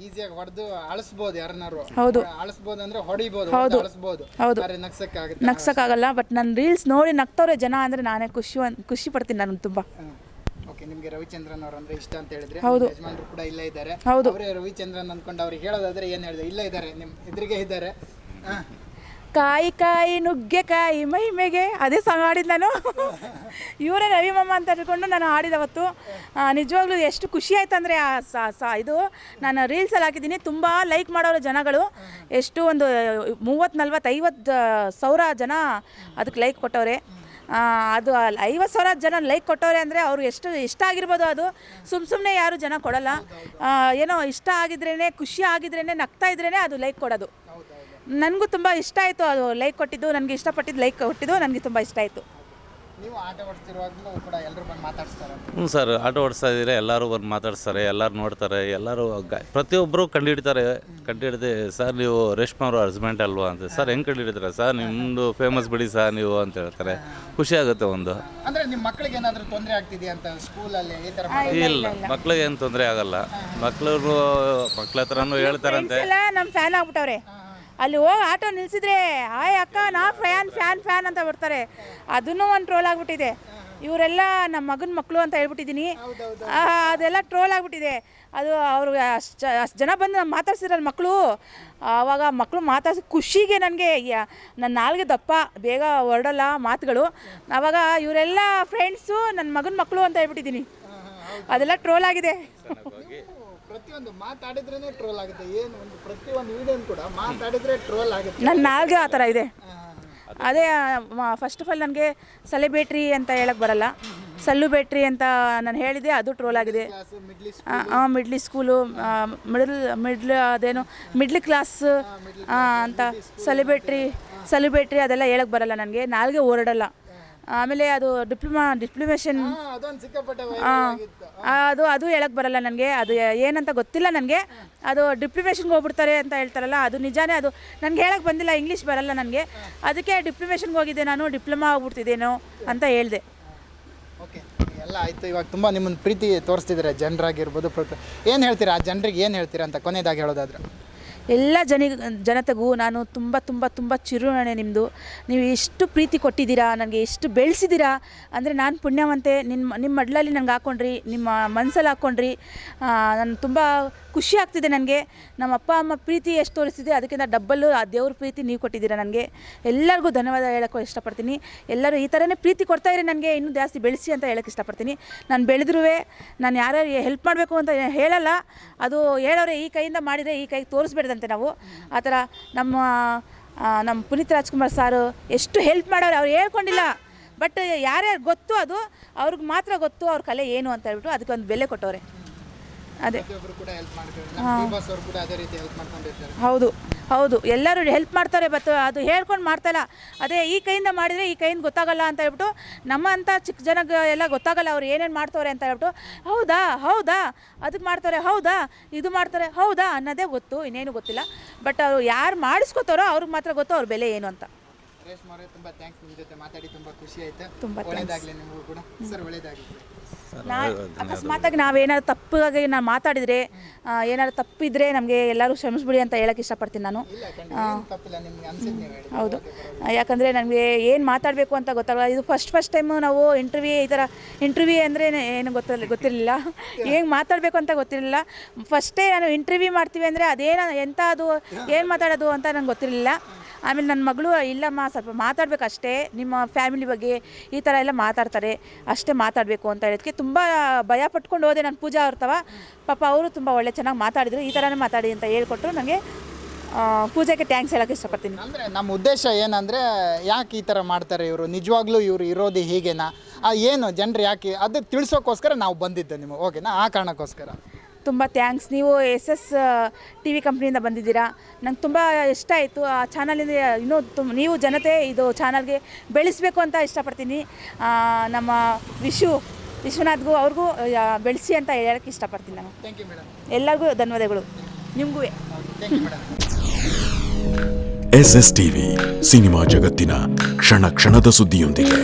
ಈಸಿಯಾಗಿ ಹೊಡೆದು ಅಳಿಸ್ಬೋದು ಯಾರನ್ನಾರು. ಹೌದು. ಅಳಿಸ್ಬೋದು ಅಂದ್ರೆ ಹೊಡಿಬೋದು, ಅಳಿಸ್ಬೋದು. ಹೌದು. ಆದರೆ ನಗ್ಸಕ್ಕಾಗುತ್ತೆ. ನಗ್ಸಕ್ಕಾಗಲ್ಲ. ಬಟ್ ನನ್ನ ರೀಲ್ಸ್ ನೋಡಿ ನಗ್ತವ್ರೆ ಜನ ಅಂದರೆ ನಾನೇ ಖುಷಿ ಪಡ್ತೀನಿ ನಾನು ತುಂಬ. ಓಕೆ, ನಿಮಗೆ ರವಿಚಂದ್ರನ್ ಅವರು ಅಂದ್ರೆ ಇಷ್ಟ ಅಂತ ಹೇಳಿದ್ರೆ, ಹೌದು. ಯಜಮಾನರು ಕೂಡ ಇಲ್ಲೇ ಇದ್ದಾರೆ. ಹೌದು. ಅವರೇ ರವಿಚಂದ್ರನ್ ಅಂದ್ಕೊಂಡು ಅವ್ರಿಗೆ ಹೇಳೋದಾದ್ರೆ ಏನು ಹೇಳಿದೆ? ಇಲ್ಲೇ ಇದ್ದಾರೆ, ನಿಮ್ಮ ಎದುರಿಗೆ ಇದ್ದಾರೆ. ಕಾಯಿ ಕಾಯಿ ನುಗ್ಗೆಕಾಯಿ ಮೈಮೆಗೆ ಅದೇ ಸಾಂಗ್ ಹಾಡಿದ್ದು ನಾನು. ಇವರೇ ರವಿ ಮಾಮ ಅಂತ ಹೇಳ್ಕೊಂಡು ನಾನು ಹಾಡಿದವತ್ತು. ನಿಜವಾಗ್ಲೂ ಎಷ್ಟು ಖುಷಿ ಆಯ್ತು ಅಂದರೆ ಇದು ನಾನು ರೀಲ್ಸಲ್ಲಿ ಹಾಕಿದ್ದೀನಿ. ತುಂಬ ಲೈಕ್ ಮಾಡೋರು ಜನಗಳು. ಎಷ್ಟು ಒಂದು 30-40-50 ಸಾವಿರ ಜನ ಅದಕ್ಕೆ ಲೈಕ್ ಕೊಟ್ಟವ್ರೆ. ಅದು 50,000 ಜನ ಲೈಕ್ ಕೊಟ್ಟವ್ರೆ ಅಂದರೆ ಅವ್ರಿಗೆ ಎಷ್ಟು ಇಷ್ಟ ಆಗಿರ್ಬೋದು. ಅದು ಸುಮ್ಮನೆ ಯಾರು ಜನ ಕೊಡೋಲ್ಲ. ಏನೋ ಇಷ್ಟ ಆಗಿದ್ರೇ, ಖುಷಿ ಆಗಿದ್ರೇ, ನಗ್ತಾ ಇದ್ರೇ ಅದು ಲೈಕ್ ಕೊಡೋದು. ನನಗೂ ತುಂಬ ಇಷ್ಟ ಆಯಿತು ಅದು ಲೈಕ್ ಕೊಟ್ಟಿದ್ದು. ನನಗೆ ಇಷ್ಟಪಟ್ಟಿದ್ದು ಲೈಕ್ ಕೊಟ್ಟಿದ್ದು ನನಗೆ ತುಂಬ ಇಷ್ಟ ಆಯಿತು. ನೀವು ಆಟ ಓಡಿಸ್ತಿರುವಾಗಲೂ ಕೂಡ ಎಲ್ಲರೂ ಬಂದು ಮಾತಾಡ್ಸ್ತಾರೆ? ಹ್ಞೂ ಸರ್, ಆಟೋ ಓಡಿಸ್ತಾ ಇದ್ದೀರಿ, ಎಲ್ಲರೂ ಬಂದು ಮಾತಾಡ್ತಾರೆ, ಎಲ್ಲರೂ ನೋಡ್ತಾರೆ, ಎಲ್ಲರೂ ಪ್ರತಿಯೊಬ್ಬರು ಕಂಡುಹಿಡಿದೆ. ಸರ್ ನೀವು ರೇಷ್ಮಾ ಅವರು ಹಸ್ಬೆಂಡ್ ಅಲ್ವಾ ಅಂತ. ಸರ್ ಹೆಂಗೆ ಕಂಡುಹಿಡಿತಾರೆ ಸರ್, ನಿಮ್ಮದು ಫೇಮಸ್ ಬಿಡಿ ಸರ್ ನೀವು ಅಂತ ಹೇಳ್ತಾರೆ. ಖುಷಿ ಆಗುತ್ತೆ ಒಂದು. ಅಂದರೆ ನಿಮ್ಮ ಮಕ್ಕಳಿಗೆ ಏನಾದರೂ ತೊಂದರೆ ಆಗ್ತಿದೆಯಾ ಅಂತ ಸ್ಕೂಲಲ್ಲಿ ಈ ಥರ? ಇಲ್ಲ, ಮಕ್ಳಿಗೆ ಏನು ತೊಂದರೆ ಆಗಲ್ಲ. ಮಕ್ಳ ಹತ್ರನೂ ಹೇಳ್ತಾರಂತೆ. ನಮ್ಮ ಫ್ಯಾನ್ ಆಗ್ಬಿಟ್ಟವ್ರೆ. ಅಲ್ಲಿ ಹೋಗಿ ಆಟೋ ನಿಲ್ಸಿದ್ರೆ ಆಯ್ ಅಕ್ಕ ನಾ ಫ್ಯಾನ್ ಅಂತ ಬರ್ತಾರೆ. ಅದನ್ನೂ ಒಂದು ಟ್ರೋಲ್ ಆಗಿಬಿಟ್ಟಿದೆ. ಇವರೆಲ್ಲ ನಮ್ಮ ಮಗನ ಮಕ್ಕಳು ಅಂತ ಹೇಳ್ಬಿಟ್ಟಿದ್ದೀನಿ. ಅದೆಲ್ಲ ಟ್ರೋಲ್ ಆಗಿಬಿಟ್ಟಿದೆ. ಅದು ಅವರು ಅಷ್ಟು ಜನ ಬಂದು ಮಾತಾಡ್ಸಿರಲ್ಲ ಮಕ್ಕಳು. ಆವಾಗ ಮಕ್ಕಳು ಮಾತಾಡ್ಸಿ ಖುಷಿಗೆ ನನಗೆ ನನ್ನ ನಾಲ್ಗೆ ದಪ್ಪ ಬೇಗ ಹೊರಡಲ್ಲ ಮಾತುಗಳು. ಆವಾಗ ಇವರೆಲ್ಲ ಫ್ರೆಂಡ್ಸು ನನ್ನ ಮಗನ ಮಕ್ಕಳು ಅಂತ ಹೇಳ್ಬಿಟ್ಟಿದ್ದೀನಿ. ಅದೆಲ್ಲ ಟ್ರೋಲ್ ಆಗಿದೆ. ಪ್ರತಿಯೊಂದು ಮಾತಾಡಿದ್ರೇ ಟ್ರೋಲ್ ಆಗುತ್ತೆ. ಏನು ಒಂದು ಪ್ರತಿಯೊಂದು ವಿಡಿಯೋನು ಕೂಡ ಮಾತಾಡಿದ್ರೆ ಟ್ರೋಲ್ ಆಗುತ್ತೆ. ನನ್ನ ನಾಲ್ಗೆ ಆ ಥರ ಇದೆ. ಅದೇ ಫಸ್ಟ್ ಆಫ್ ಆಲ್ ನನಗೆ ಸೆಲೆಬ್ರೇಟ್ರಿ ಅಂತ ಹೇಳಕ್ಕೆ ಬರಲ್ಲ. ಸಲ್ಲು ಬೇಟ್ರಿ ಅಂತ ನಾನು ಹೇಳಿದೆ, ಅದು ಟ್ರೋಲ್ ಆಗಿದೆ. ಮಿಡ್ಲಿ ಸ್ಕೂಲು, ಮಿಡ್ಲ್ ಕ್ಲಾಸ್ ಅಂತ ಸೆಲೆಬ್ರೇಟ್ರಿ ಅದೆಲ್ಲ ಹೇಳಕ್ಕೆ ಬರಲ್ಲ ನನಗೆ. ನಾಲ್ಗೆ ಹೊರಡಲ್ಲ. ಆಮೇಲೆ ಅದು ಡಿಪ್ಲೊಮೇಷನ್ ಅದು ಹೇಳಕ್ಕೆ ಬರಲ್ಲ ನನಗೆ. ಅದು ಏನಂತ ಗೊತ್ತಿಲ್ಲ ನನಗೆ. ಅದು ಡಿಪ್ಲೊಮೇಷನ್ಗೆ ಹೋಗ್ಬಿಡ್ತಾರೆ ಅಂತ ಹೇಳ್ತಾರಲ್ಲ, ಅದು ನಿಜಾನೇ. ಅದು ನನಗೆ ಹೇಳಕ್ಕೆ ಬಂದಿಲ್ಲ, ಇಂಗ್ಲೀಷ್ ಬರಲ್ಲ ನನಗೆ. ಅದಕ್ಕೆ ಡಿಪ್ಲೊಮೇಷನ್ಗೆ ಹೋಗಿದ್ದೆ ನಾನು, ಡಿಪ್ಲೊಮಾ ಹೋಗ್ಬಿಡ್ತಿದ್ದೇನೋ ಅಂತ ಹೇಳಿದೆ. ಓಕೆ, ಎಲ್ಲ ಆಯಿತು. ಇವಾಗ ತುಂಬ ನಿಮ್ಮನ್ನು ಪ್ರೀತಿ ತೋರಿಸ್ತಿದ್ದಾರೆ ಜನರಾಗಿರ್ಬೋದು. ಏನು ಹೇಳ್ತೀರಾ ಆ ಜನರಿಗೆ, ಏನು ಹೇಳ್ತೀರಾ ಅಂತ ಕೊನೆಯದಾಗಿ ಹೇಳೋದಾದ್ರೆ? ಎಲ್ಲ ಜನತೆಗೂ ನಾನು ತುಂಬ ಚಿರುಣೆ ನಿಮ್ಮದು. ನೀವು ಎಷ್ಟು ಪ್ರೀತಿ ಕೊಟ್ಟಿದ್ದೀರಾ, ನನಗೆ ಎಷ್ಟು ಬೆಳೆಸಿದ್ದೀರಾ ಅಂದರೆ ನಾನು ಪುಣ್ಯವಂತೆ. ನಿಮ್ಮ ಮಡ್ಲಲ್ಲಿ ನನಗೆ ಹಾಕ್ಕೊಂಡ್ರಿ, ನಿಮ್ಮ ಮನಸ್ಸಲ್ಲಿ ಹಾಕ್ಕೊಂಡ್ರಿ. ನಾನು ತುಂಬ ಖುಷಿ ಆಗ್ತಿದೆ ನನಗೆ. ನಮ್ಮ ಅಪ್ಪ ಅಮ್ಮ ಪ್ರೀತಿ ಎಷ್ಟು ತೋರಿಸ್ತಿದೆ ಅದಕ್ಕಿಂತ ಡಬ್ಬಲ್ಲು ಆ ದೇವ್ರ ಪ್ರೀತಿ ನೀವು ಕೊಟ್ಟಿದ್ದೀರಾ ನನಗೆ. ಎಲ್ಲರಿಗೂ ಧನ್ಯವಾದ ಹೇಳೋಕ್ಕೆ ಇಷ್ಟಪಡ್ತೀನಿ. ಎಲ್ಲರೂ ಈ ಥರನೇ ಪ್ರೀತಿ ಕೊಡ್ತಾಯಿರಿ ನನಗೆ, ಇನ್ನೂ ಜಾಸ್ತಿ ಬೆಳೆಸಿ ಅಂತ ಹೇಳೋಕ್ಕೆ ಇಷ್ಟಪಡ್ತೀನಿ. ನಾನು ಬೆಳೆದ್ರೂ ನಾನು ಯಾರ್ಯಾರು ಹೆಲ್ಪ್ ಮಾಡಬೇಕು ಅಂತ ಹೇಳಲ್ಲ. ಅದು ಹೇಳೋರೆ ಈ ಕೈಯಿಂದ ಮಾಡಿದರೆ ಈ ಕೈಗೆ ತೋರಿಸ್ಬೇಡ್ದಂತೆ ನಾವು. ಆ ಥರ ನಮ್ಮ ಪುನೀತ್ ರಾಜ್ಕುಮಾರ್ ಸಾರು ಎಷ್ಟು ಹೆಲ್ಪ್ ಮಾಡೋರು. ಅವ್ರು ಹೇಳ್ಕೊಂಡಿಲ್ಲ, ಬಟ್ ಯಾರ್ಯಾರು ಗೊತ್ತು ಅದು ಅವ್ರಿಗೆ ಮಾತ್ರ ಗೊತ್ತು ಅವ್ರ ಕಲೆ ಏನು ಅಂತ ಹೇಳ್ಬಿಟ್ಟು ಅದಕ್ಕೆ ಒಂದು ಬೆಲೆ ಕೊಟ್ಟವ್ರೆ. ಅದೇ ಹೌದು ಎಲ್ಲರೂ ಹೆಲ್ಪ್ ಮಾಡ್ತಾರೆ. ಬಟ್ ಅದು ಹೇಳ್ಕೊಂಡು ಮಾಡ್ತಾಯಿಲ್ಲ. ಅದೇ ಈ ಕೈಯಿಂದ ಮಾಡಿದರೆ ಈ ಕೈಯಿಂದ ಗೊತ್ತಾಗಲ್ಲ ಅಂತ ಹೇಳ್ಬಿಟ್ಟು ನಮ್ಮ ಅಂಥ ಚಿಕ್ಕ ಜನಕ್ಕೆ ಎಲ್ಲ ಗೊತ್ತಾಗಲ್ಲ ಅವ್ರು ಏನೇನು ಮಾಡ್ತವ್ರೆ ಅಂತ ಹೇಳ್ಬಿಟ್ಟು. ಹೌದಾ ಅದಕ್ಕೆ ಮಾಡ್ತಾರೆ, ಹೌದಾ ಇದು ಮಾಡ್ತಾರೆ, ಹೌದಾ ಅನ್ನೋದೇ ಗೊತ್ತು, ಇನ್ನೇನು ಗೊತ್ತಿಲ್ಲ. ಬಟ್ ಅವ್ರು ಯಾರು ಮಾಡಿಸ್ಕೋತಾರೋ ಅವ್ರಿಗೆ ಮಾತ್ರ ಗೊತ್ತು ಅವ್ರ ಬೆಲೆ ಏನು ಅಂತ. ತುಂಬ ಥ್ಯಾಂಕ್ಸ್. ನಿಮ್ಮ ಜೊತೆ ಮಾತಾಡಿ ತುಂಬ ಖುಷಿ ಆಯಿತು. ತುಂಬ ಒಳ್ಳೆಯದಾಗಲಿ ನಿಮಗೂ ಕೂಡ ಸರ್, ಒಳ್ಳೆಯದಾಗಲಿ. ಅಕಸ್ಮಾತಾಗಿ ನಾವೇನಾದ್ರು ತಪ್ಪಾಗಿ ನಾನು ಮಾತಾಡಿದರೆ, ಏನಾದ್ರು ತಪ್ಪಿದ್ರೆ ನಮಗೆ ಎಲ್ಲರೂ ಕ್ಷಮಿಸ್ಬಿಡಿ ಅಂತ ಹೇಳೋಕ್ಕೆ ಇಷ್ಟಪಡ್ತೀನಿ ನಾನು. ಹೌದು, ಯಾಕಂದರೆ ನನಗೆ ಏನು ಮಾತಾಡಬೇಕು ಅಂತ ಗೊತ್ತಾಗಲ್ಲ. ಇದು ಫಸ್ಟ್ ಟೈಮು ನಾವು ಇಂಟರ್ವ್ಯೂ ಅಂದರೆ ಏನು ಗೊತ್ತಿರಲಿಲ್ಲ, ಹೆಂಗೆ ಮಾತಾಡಬೇಕು ಅಂತ ಗೊತ್ತಿರಲಿಲ್ಲ. ಫಸ್ಟೇ ನಾನು ಇಂಟರ್ವ್ಯೂ ಮಾಡ್ತೀವಿ ಅಂದರೆ ಎಂಥ ಅದು ಏನು ಮಾತಾಡೋದು ಅಂತ ನಂಗೆ ಗೊತ್ತಿರಲಿಲ್ಲ. ಆಮೇಲೆ ನನ್ನ ಮಗಳು ಇಲ್ಲಮ್ಮ ಸ್ವಲ್ಪ ಮಾತಾಡಬೇಕು ಅಷ್ಟೇ, ನಿಮ್ಮ ಫ್ಯಾಮಿಲಿ ಬಗ್ಗೆ ಈ ಥರ ಎಲ್ಲ ಮಾತಾಡ್ತಾರೆ ಅಷ್ಟೇ ಮಾತಾಡಬೇಕು ಅಂತ ಹೇಳೋದಕ್ಕೆ ತುಂಬ ಭಯ ಪಟ್ಕೊಂಡು ಹೋದೆ ನಾನು. ಪೂಜಾ ಅವ್ರತವ ಪಾಪ ಅವರು ತುಂಬ ಚೆನ್ನಾಗಿ ಮಾತಾಡಿದರು. ಈ ಥರನೇ ಮಾತಾಡಿ ಅಂತ ಹೇಳ್ಕೊಟ್ರು. ನನಗೆ ಪೂಜೆಗೆ ಥ್ಯಾಂಕ್ಸ್ ಹೇಳೋಕ್ಕೆ ಇಷ್ಟಪಡ್ತೀನಿ. ಅಂದರೆ ನಮ್ಮ ಉದ್ದೇಶ ಏನಂದರೆ, ಯಾಕೆ ಈ ಥರ ಮಾಡ್ತಾರೆ ಇವರು, ನಿಜವಾಗ್ಲೂ ಇವರು ಇರೋದು ಹೀಗೇನಾ, ಏನು ಜನರು ಯಾಕೆ ಅದು ತಿಳಿಸೋಕ್ಕೋಸ್ಕರ ನಾವು ಬಂದಿದ್ದೆ ನಿಮಗೆ. ಓಕೆನಾ, ಆ ಕಾರಣಕ್ಕೋಸ್ಕರ ತುಂಬ ಥ್ಯಾಂಕ್ಸ್. ನೀವು SS TV ಕಂಪ್ನಿಯಿಂದ ಬಂದಿದ್ದೀರಾ, ನಂಗೆ ತುಂಬ ಇಷ್ಟ ಆಯಿತು. ಆ ಚಾನಲಿಂದ ಇನ್ನೂ ನೀವು ಜನತೆ ಇದು ಚಾನಲ್ಗೆ ಬೆಳೆಸಬೇಕು ಅಂತ ಇಷ್ಟಪಡ್ತೀನಿ. ನಮ್ಮ ವಿಶ್ವನಾಥ್ಗೂ ಅವ್ರಿಗೂ ಬೆಳೆಸಿ ಅಂತ ಹೇಳೋಕ್ಕೆ ಇಷ್ಟಪಡ್ತೀನಿ ನಾನು. Thank you madam. ಎಲ್ಲರಿಗೂ ಧನ್ಯವಾದಗಳು. ನಿಮಗೂ thank you madam. SS TV cinema ಜಗತ್ತಿನ ಕ್ಷಣ ಕ್ಷಣದ ಸುದ್ದಿಯೊಂದಿಗೆ.